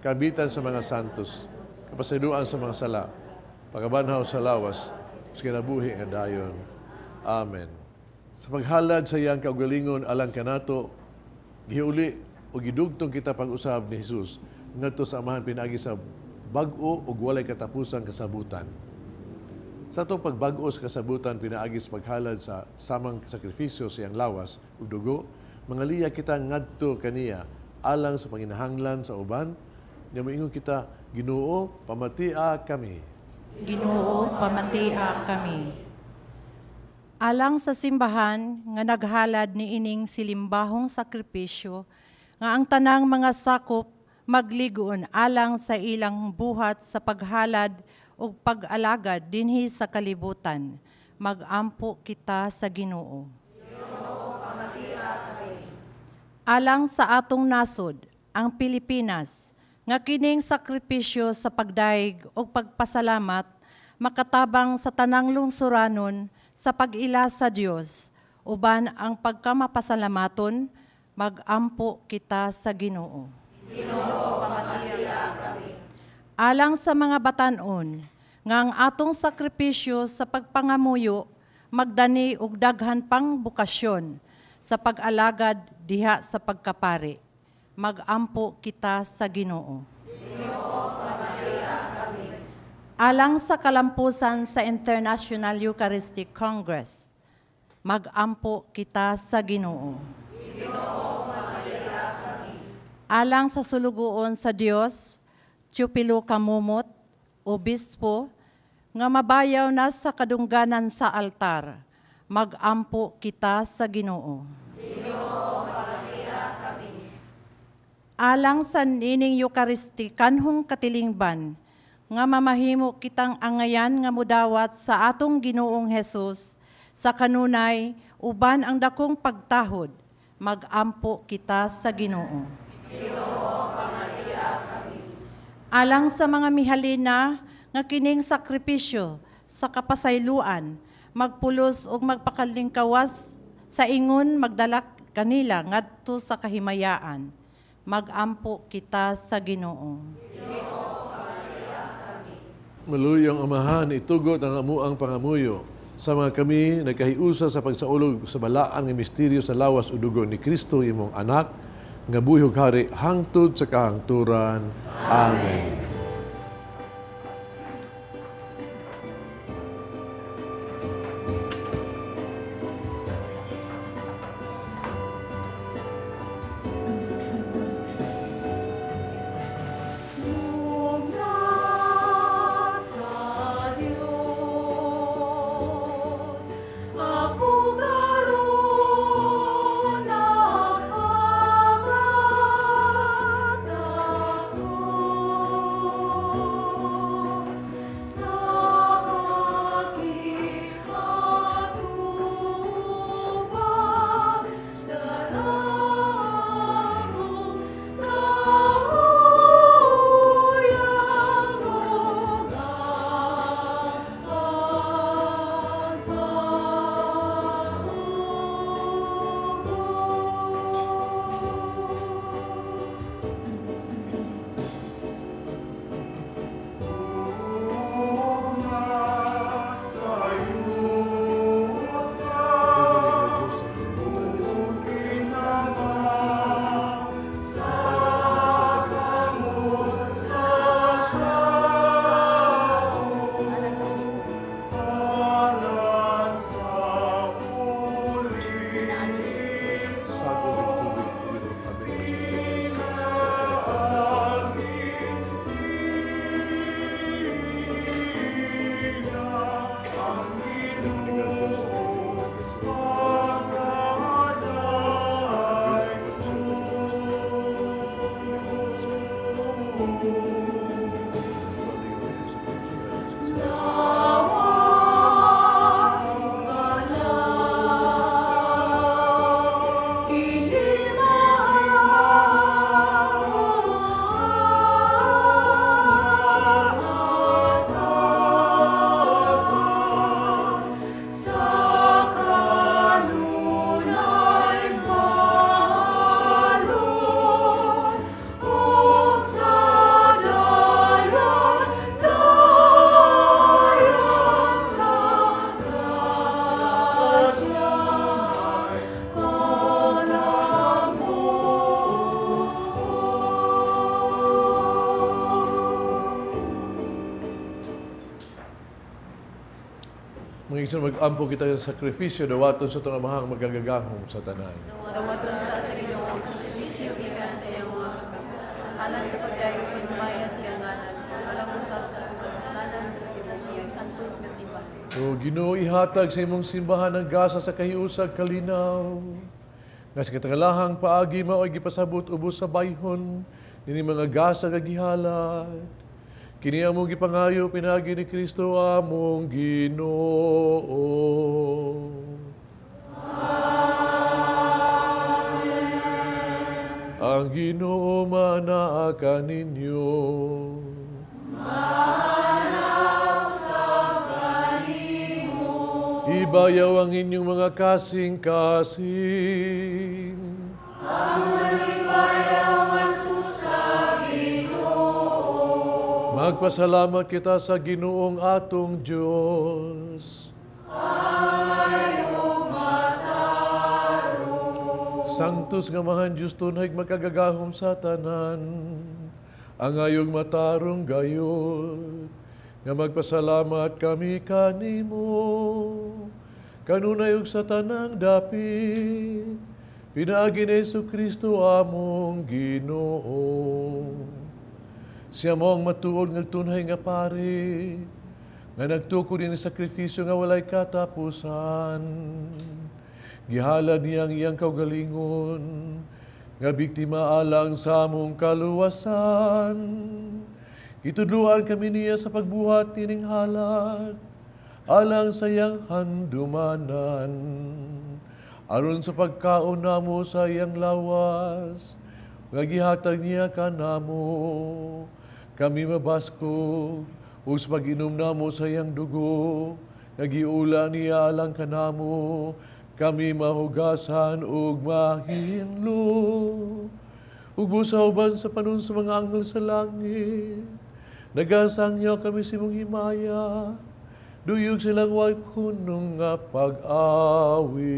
kabitan sa mga santos, kapasiduan sa mga sala, pagabanhaw sa lawas, sa kinabuhi nga dayon. Amen. Sa paghalad sa iyang kaugalingon alang kanato, giuli o gidugtong kita pag-usab ni Jesus ngadto sa amahan pinaagi sa bag-o ug walay katapusang kasabutan. Sa itong pagbag-o sa kasabutan, pinaagi sa paghalad sa samang sakripisyo sa iyang lawas ug dugo, mangaliya kita ngadto kaniya alang sa panginahanglan sa uban, nga moingon kita, Ginoo, pamatia kami. Ginoo, pamatia kami. Alang sa simbahan nga naghalad ni ining silimbahong sakripisyo, nga ang tanang mga sakop magligon alang sa ilang buhat sa paghalad o pag-alagad dinhi sa kalibutan. Magampo kita sa Ginoo. Alang sa atong nasod, ang Pilipinas, nga kining sakripisyo sa pagdaig o pagpasalamat, makatabang sa tanang lungsuranon sa pag-ila sa Dios, uban ang pagkamapasalamaton, magampo kita sa Ginoo. Ginoo, pamatiya kami. Alang sa mga batan-on, nga ang atong sakripisyo sa pagpangamuyo, magdani og daghan pang bukasyon sa pag-alagad diha sa pagkapari. Magampo kita sa Ginoo. Ginoo, pamatiya kami. Alang sa kalampusan sa International Eucharistic Congress, magampo kita sa Ginoo. Ginoo, pamatiya kami. Alang sa sulugoon sa Dios, Teopilo Kamumot, Obispo, nga mabayaw na sa kadungganan sa altar, magampo kita sa Ginoo. Ginoo, pamatiya kami. Alang sa nining Eucharistikanhong katilingban, nga mamahimo kitang angayan nga mudawat sa atong Ginoong Hesus, sa kanunay, uban ang dakong pagtahod, magampo kita sa Ginoo. Ginoo, pamatiya kami. Alang sa mga mihalina nga kining sakripisyo sa kapasayloan, magpulos ug magpakalingkawas sa ingon magdala kanila ngadto sa kahimayaan. Magampo kita sa Ginoo. Maluyong amahan, itugot ang amuang pangamuyo sa mga kami nagkahiusa sa pagsaulog sa balaan ng misteryo sa lawas o dugo ni Kristo, imong anak, nga buhig hari hangtod sa kahangturan. Amen. Mga mag-ampo kita ng sakripisyo, dawaton sa itong amahang magagagahom sa tanan. Dawaton ta sa Ginoo ang sakripisyo gikan sa iyang mga kakap. Alang sa pagdayo pagmaya sa iyang ngalan, alang usab sa atong kapuslanan sa tibuok iyang santos nga simbahan. O Ginoo, ihatag sa imong simbahan ng gasa sa kahiusag kalinaw. Nga sa katangalahang paagi mao ay gipasabot ubos sa bayhon, nini mga gasa nga gihalad. Kini among gipangayo pinagi ni Kristo among Ginoo. Amen. Ang Ginoo manaa kaninyo. Manaw sa kanimo. Ibayaw ang inyong mga kasing-kasing. Among ibayaw ngadto sa magpasalamat kita sa Ginoong atong Diyos. Ayong matarong. Sanctus nga mahan Diyos tunay magkagagahom sa tanan. Ang ayong matarong gayod. Nga magpasalamat kami kanimo. Kanunay ug sa tanang dapit. Pinaagi ni Jesucristo among Ginoo. Siya mo ang matuod ng tunay nga pari, nga nagtukod ni sakrifisyo nga walay katapusan. Gihalad niyang iyang kaugalingon, nga biktima alang sa among kaluwasan. Itudluan kami niya sa pagbuhat nining halad, alang sa iyang handumanan. Aron sa pagkaon namo sa iyang lawas, nga gihatag niya kanamo. Kami mabaskog, us pag-inom namo sa iyang dugo, nagiula niya alang kanamo, kami mahugasan ug mahinlo. Ug busawban sa panon sa mga anghel sa langit, nagasang niya kami simong himaya, duyog silang way hunong nga pag-awi.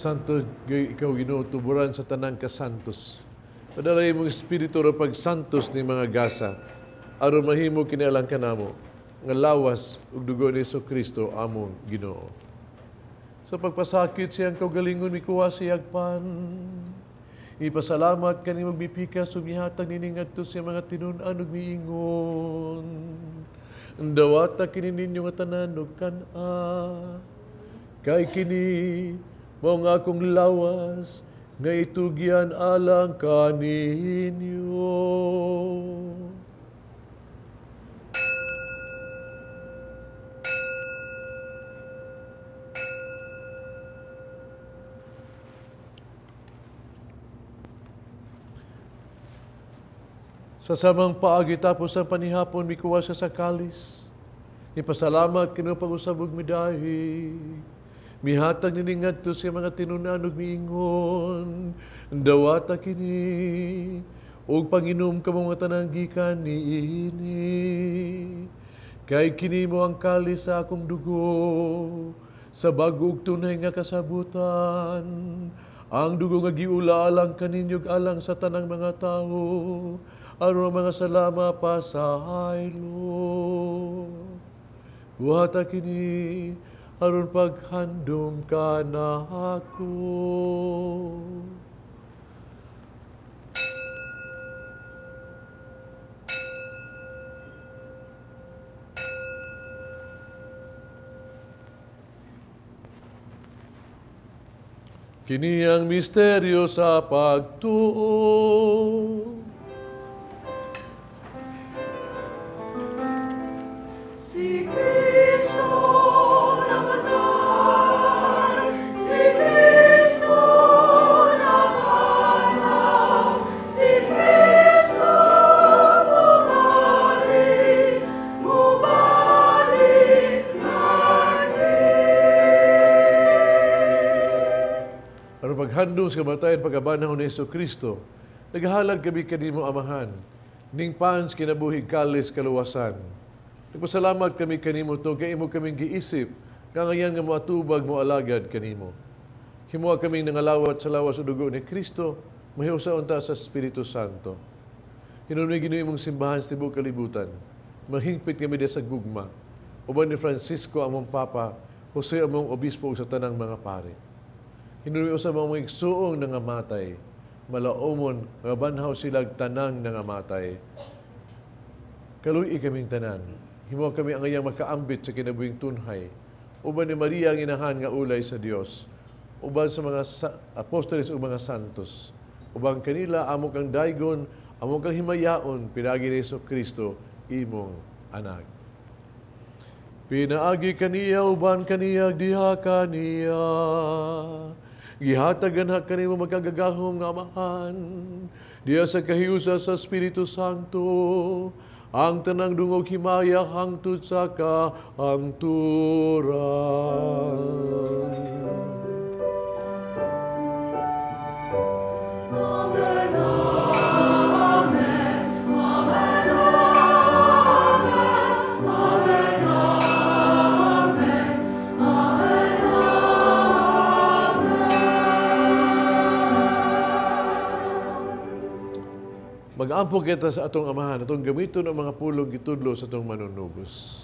Santo, ikaw Ginoo, tuburan sa tanang kasantos. Padalay mong espiritu ro pagsantos ni mga gasa, aron mahimo kinialang kanamo, nga lawas ug dugo ni Jesucristo among Ginoo. Sa pagpasakit siyang kaugalingon mikuha siyag pan. Ipasalamat kanimo magbipikas ug mihatag nining ngadto sa mga tinun-an ug miingon. Dawata kini ninyo nga tanan ug kan-a. Kay kini mao nga akong lawas nga itugyan alang kaninyo. Sa samang paagi tapos ang panihapon, mikuha siya sa kalis. Ipasalamat kino pag-usabog midahi. Mihatag nining ngadto sa mga tinunan ug miingon, dawata kini ug panginom ka mga tanan gikan niini. Kay kini mo ang kalis sa akong dugo, sa bag-o ug tunay nga kasabutan. Ang dugo nga giula alang kaninyo alang sa tanang mga tawo, aron mga salama pa sa haylo. Buhata kini aron paghandom ka na ako. Kini ang misteryo sa pagtuo. Si Kristo namatay, si Kristo napanaw, si Kristo bumalik, bumalik Ano paghandong sa kamatayan pagkabanahon ni Hesus Kristo, naghahalag kami kanimo amahan, ning pans kinabuhig kalis kaluwasan. Nagpasalamat kami kanimo to kay imo kaming giisip, kangayan nga moatubag mo alagad kanimo. Himuha kaming nangalawat sa lawas o dugo ni Kristo, mahiusa unta sa Espiritu Santo. Hinunay ginoy imong simbahan sa tibuok kalibutan, mahingpit kami sa gugma. Uban ni Francisco among Papa, Jose among Obispo ug sa tanang mga pare. Hinunay usa mga igsuong nangamatay, malaumon nga banhaw silag tanang nangamatay. Kaluy kaming tanan. Himo kami ang iyang makaambit sa kinabuhing tunhay. Uban ni Maria ang inahan nga ulay sa Dios. Uban sa mga apostoles ug mga santos. Uban kanila amo kang daygon, amo kang himayaon pinagi ni Kristo imong anak. Pinaagi kaniya uban kaniya diha kaniya. Gihatagan ha kanimo magkagagahom nga amahan. Diya sa kahiusa sa Espiritu Santo. Ang tanang dungog himaya hangtod sa kahangturan. Amen, amen, amen, amen, amen, amen, Mag-ampo kita sa atong amahan, atong gamiton ang mga pulong gitudlo sa atong manunubos.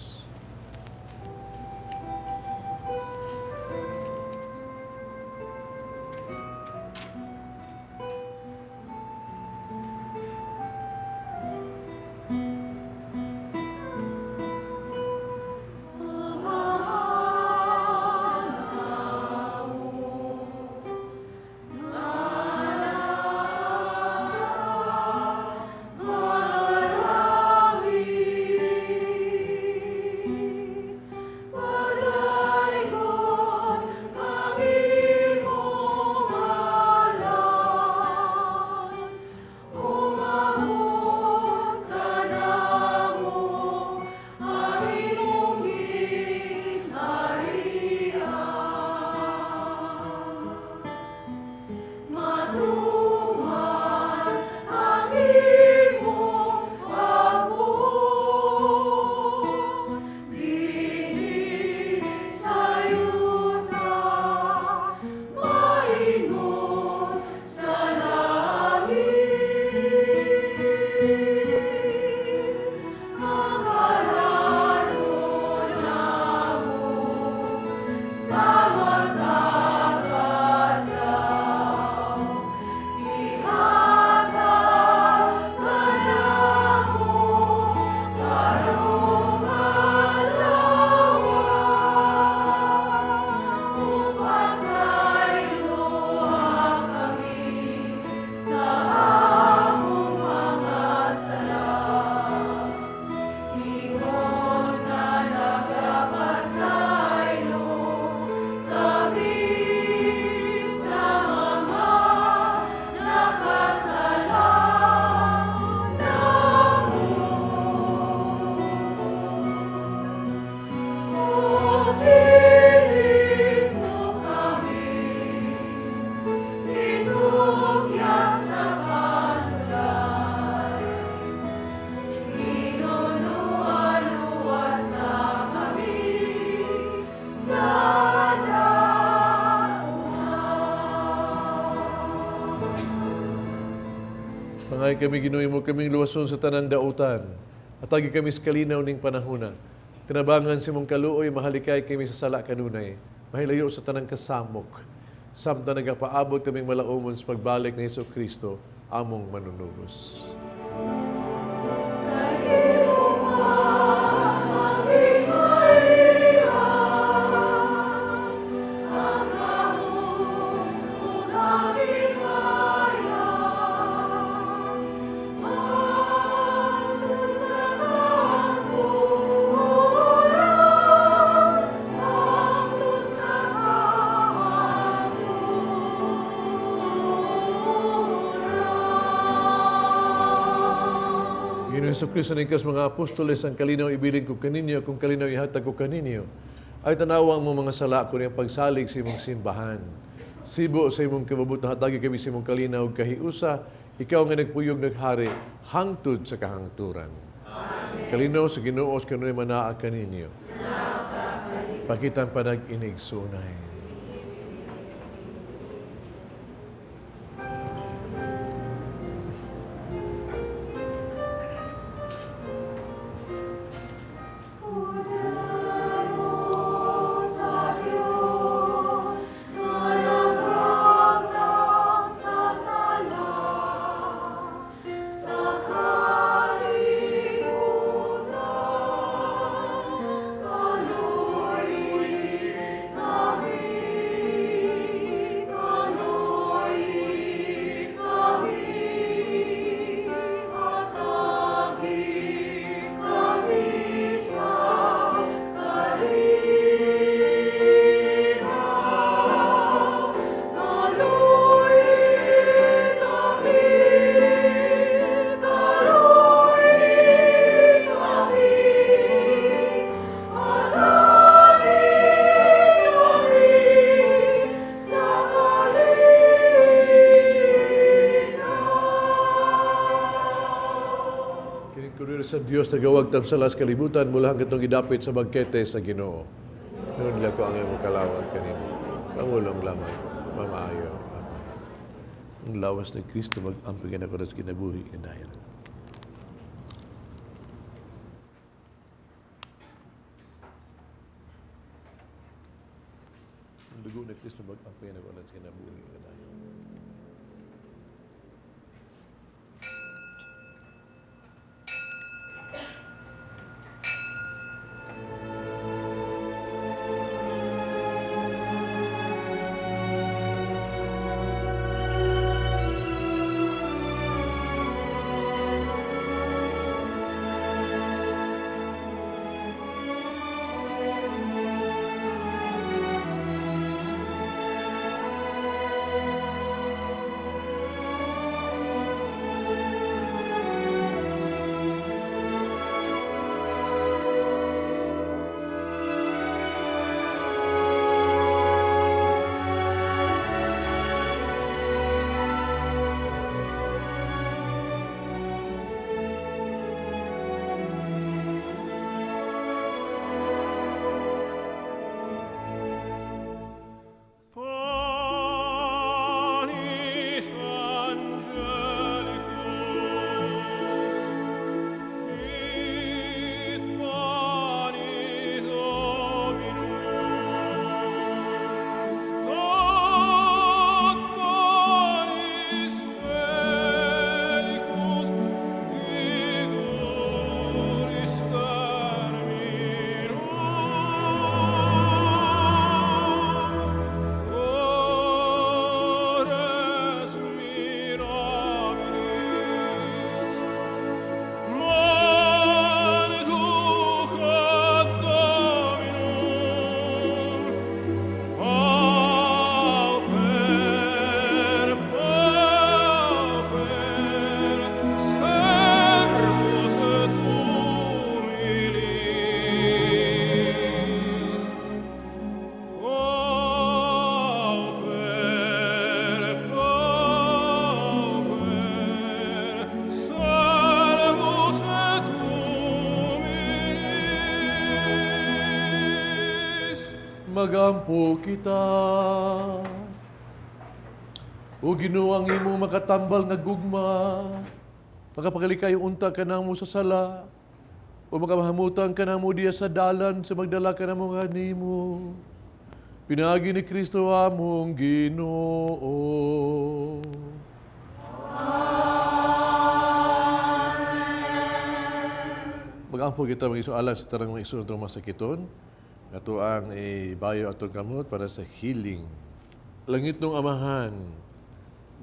Pangay kami ginuhi mo kaming luwason sa tanang dautan. Atagi kami sa kalinaw ning panahuna. Tinabangan si mong kaluoy, mahalikay kami sa sala kanunay. Mahilayo sa tanang kasamok. Samtang nagapaabot kaming malaumon sa pagbalik ni Hesus Kristo, among manunubos. sa Kristo ng kas mga apostoles, ang kalinaw ibiling ko kaninyo, kung kalinaw ihatag ko kaninyo, ay tanawang mo mga sala ko niyang pagsalig sa imong simbahan. Sibo sa imong kababutan, hatagi kami sa imong kalinaw kahiusa, ikaw nga nagpuyog naghari, hangtod sa kahangturan. Kalinaw sa Ginoo kanuy manaa kaninyo. Pakitan panag-inig sunay. Sa Diyos nagawag tam sa las kalibutan mula hanggang itong idapit sa bagkete sa Ginoo. Noon nila ko ang iyong kalawag kanina. Pangulong lamang, mamaayo. Ang lawas ni Kristo mag-ampigan ako sa kinabuhi kandayan. Ang dugo ni Kristo mag-ampigan ako sa kinabuhi kandayan. Magampo kita. O Ginoo, ang imo makatambal nga gugma, makapagalikayo unta ka na mo sa sala, o makapahamutan ka na mo diya sa dalan sa magdala ka na mo nga nimo. Pinagi ni Kristo among Ginoo. Magampo kita mga isualan sa tarang mga isunod ng masakiton. Ato ang ibayo atong kamot para sa healing. Langit ng Amahan,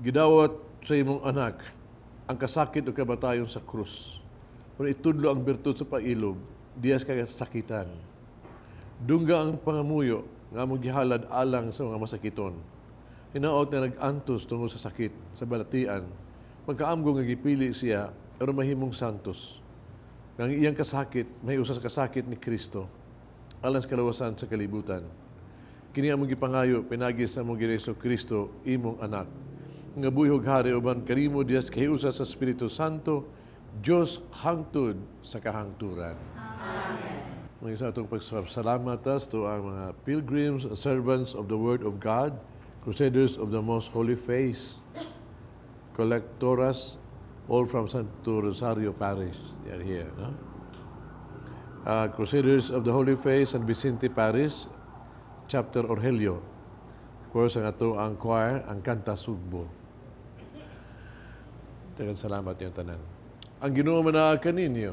gidawat sa imong anak ang kasakit o kamatayon sa krus. Kung itudlo ang bertud sa pailog, diyas ka sakitan. Dungga ang pangamuyo nga mong gihalad alang sa mga masakiton. Hinaot na nag-antos tungkol sa sakit, sa balatian. Pagkaamgo nga gipili siya, pero mahimong santos. Ang iyang kasakit, may usas kasakit ni Kristo, alang sa kalawasan sa kalibutan. Kini among gipangayo, pinagi sa among Gireso Kristo, imong anak. Nga buyhog hari uban karimo Dios kahiusa sa Espiritu Santo, Diyos hangtod sa kahangturan. Amen. Mga isa itong pagsalamat to ang mga pilgrims, servants of the Word of God, crusaders of the Most Holy Face, collectoras, all from Santo Rosario Parish. They are here, no? Crusaders of the Holy Face, San Vicente Parish, Chapter Orhelio. Of course, ang ato ang choir, ang Kanta Sugbo. Daghang salamat yung tanan. Ang Ginoo manaakan ninyo.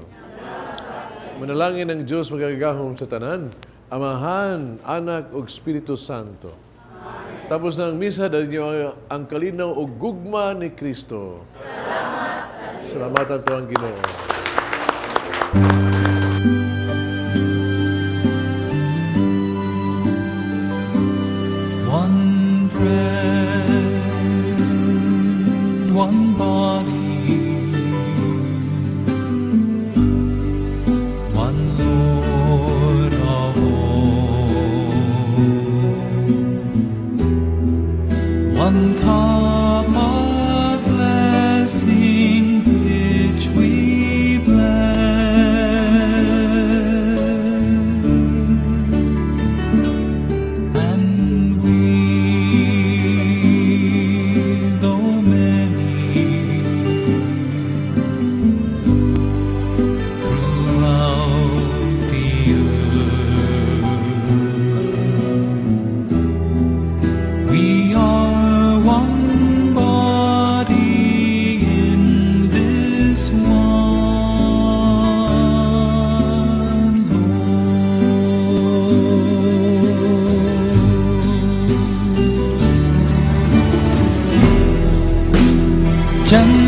Manalangin ng Diyos magagahom sa tanan, Amahan, Anak ug Espiritu Santo. Amen. Tapos ng misa dahil niyo ang kalinaw o gugma ni Kristo. Salamatan to ang Ginoo. One bread, one body, one Lord of all, one cup of blessing which we bless, and we, though many, throughout the earth, we are one body in this one Lord.